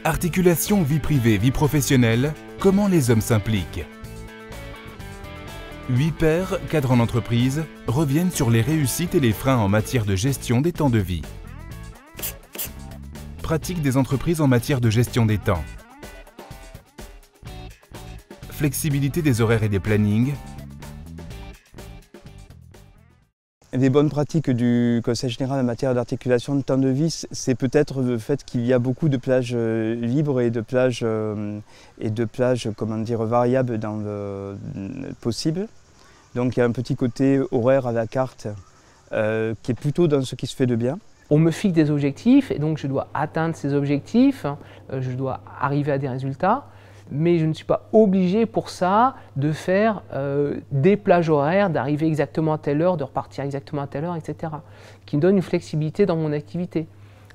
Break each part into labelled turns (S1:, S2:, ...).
S1: Articulation vie privée, vie professionnelle, comment les hommes s'impliquent. 8 pairs, cadres en entreprise, reviennent sur les réussites et les freins en matière de gestion des temps de vie. Pratique des entreprises en matière de gestion des temps. Flexibilité des horaires et des plannings.
S2: Les bonnes pratiques du Conseil général en matière d'articulation de temps de vie, c'est peut-être le fait qu'il y a beaucoup de plages libres et de plages comment dire, variables dans le possible. Donc il y a un petit côté horaire à la carte qui est plutôt dans ce qui se fait de bien.
S3: On me fixe des objectifs et donc je dois atteindre ces objectifs, je dois arriver à des résultats. Mais je ne suis pas obligé pour ça de faire des plages horaires, d'arriver exactement à telle heure, de repartir exactement à telle heure, etc. Qui me donne une flexibilité dans mon activité.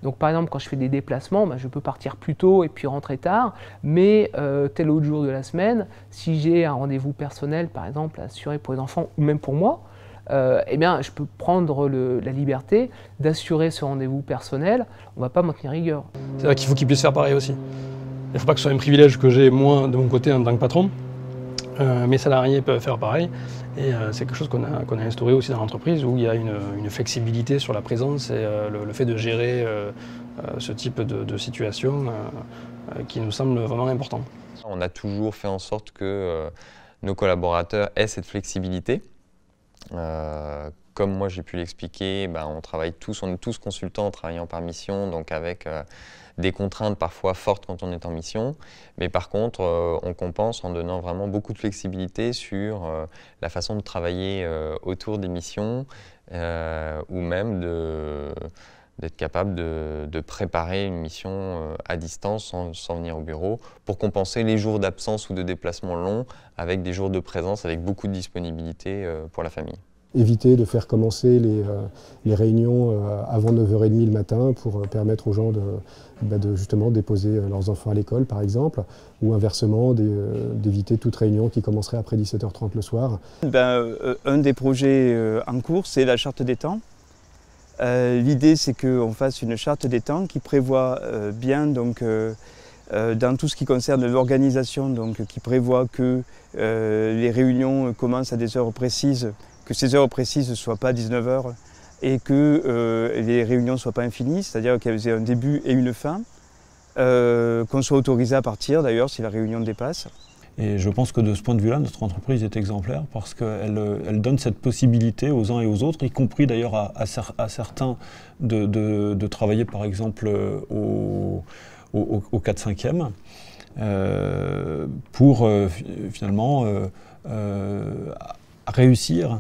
S3: Donc par exemple, quand je fais des déplacements, je peux partir plus tôt et puis rentrer tard, mais tel autre jour de la semaine, si j'ai un rendez-vous personnel, par exemple, à assurer pour les enfants ou même pour moi, eh bien, je peux prendre la liberté d'assurer ce rendez-vous personnel. On ne va pas m'en tenir rigueur.
S4: C'est vrai qu'il faut qu'ils puissent faire pareil aussi. Il ne faut pas que ce soit un privilège que j'ai moi de mon côté en tant que patron. Mes salariés peuvent faire pareil. Et c'est quelque chose qu'on a instauré aussi dans l'entreprise où il y a une flexibilité sur la présence et le fait de gérer ce type de situation qui nous semble vraiment important.
S5: On a toujours fait en sorte que nos collaborateurs aient cette flexibilité. Comme moi j'ai pu l'expliquer, on travaille tous, on est tous consultants en travaillant par mission, donc avec des contraintes parfois fortes quand on est en mission, mais par contre on compense en donnant vraiment beaucoup de flexibilité sur la façon de travailler autour des missions ou même d'être capable de préparer une mission à distance sans venir au bureau pour compenser les jours d'absence ou de déplacement long avec des jours de présence avec beaucoup de disponibilité pour la famille.
S6: Éviter de faire commencer les réunions avant 9h30 le matin pour permettre aux gens de justement déposer leurs enfants à l'école par exemple, ou inversement d'éviter toute réunion qui commencerait après 17h30 le soir.
S2: Un des projets en cours, c'est la charte des temps. L'idée c'est qu'on fasse une charte des temps qui prévoit bien donc, dans tout ce qui concerne l'organisation, donc qui prévoit que les réunions commencent à des heures précises, que ces heures précises ne soient pas 19h et que les réunions ne soient pas infinies, c'est-à-dire qu'elles aient un début et une fin, qu'on soit autorisé à partir d'ailleurs si la réunion dépasse.
S7: Et je pense que de ce point de vue-là, notre entreprise est exemplaire parce qu'elle donne cette possibilité aux uns et aux autres, y compris d'ailleurs à certains de travailler par exemple au 4/5e pour finalement réussir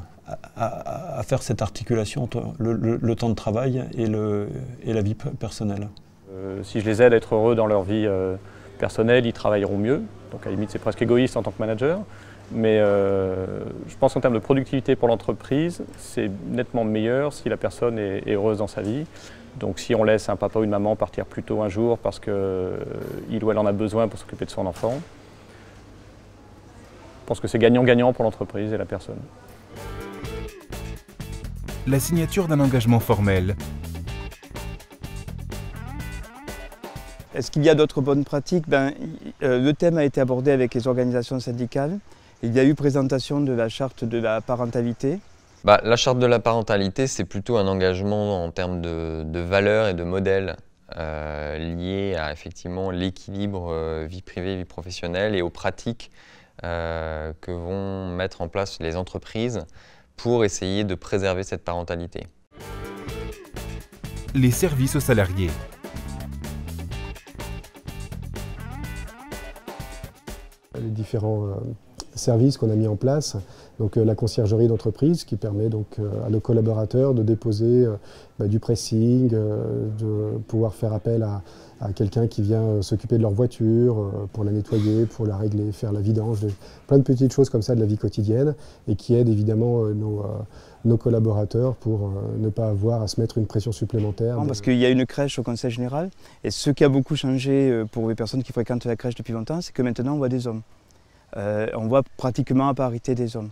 S7: à faire cette articulation entre le temps de travail et la vie personnelle.
S8: Si je les aide à être heureux dans leur vie personnelle, ils travailleront mieux. Donc à la limite, c'est presque égoïste en tant que manager. Mais je pense qu'en termes de productivité pour l'entreprise, c'est nettement meilleur si la personne est heureuse dans sa vie. Donc si on laisse un papa ou une maman partir plus tôt un jour parce qu'il ou elle en a besoin pour s'occuper de son enfant, je pense que c'est gagnant-gagnant pour l'entreprise et la personne.
S1: La signature d'un engagement formel.
S2: Est-ce qu'il y a d'autres bonnes pratiques? Le thème a été abordé avec les organisations syndicales. Il y a eu présentation de la charte de la parentalité.
S5: La charte de la parentalité, c'est plutôt un engagement en termes de valeurs et de modèles liés à effectivement l'équilibre vie privée, vie professionnelle et aux pratiques que vont mettre en place les entreprises pour essayer de préserver cette parentalité.
S1: Les services aux salariés.
S6: Les différents services qu'on a mis en place, donc la conciergerie d'entreprise qui permet donc à nos collaborateurs de déposer du pressing, de pouvoir faire appel à quelqu'un qui vient s'occuper de leur voiture pour la nettoyer, pour la régler, faire la vidange, plein de petites choses comme ça de la vie quotidienne et qui aident évidemment nos collaborateurs pour ne pas avoir à se mettre une pression supplémentaire.
S2: Parce qu'il y a une crèche au Conseil général et ce qui a beaucoup changé pour les personnes qui fréquentent la crèche depuis longtemps, c'est que maintenant on voit des hommes. On voit pratiquement à parité des hommes.